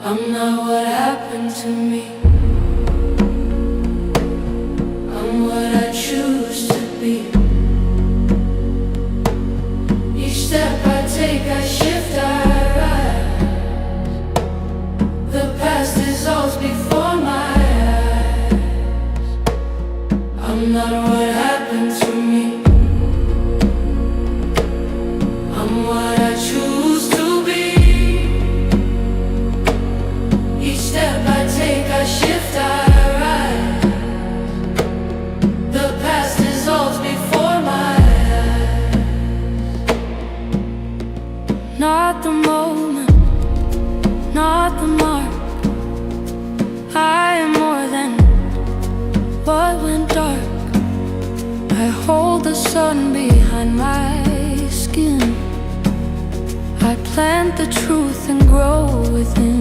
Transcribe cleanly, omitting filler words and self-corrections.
I'm not what happened to me. I'm what I choose to be. Each step I take, I shift, I rise. The past dissolves before my eyes. I'm not what happened to me. I'm what I choose to be. Each step I take, I shift, I rise. The past dissolves before my eyes. Not the moment, not the mark. I am more than what went dark. I hold the sun behind my skin. I plant the truth and grow within.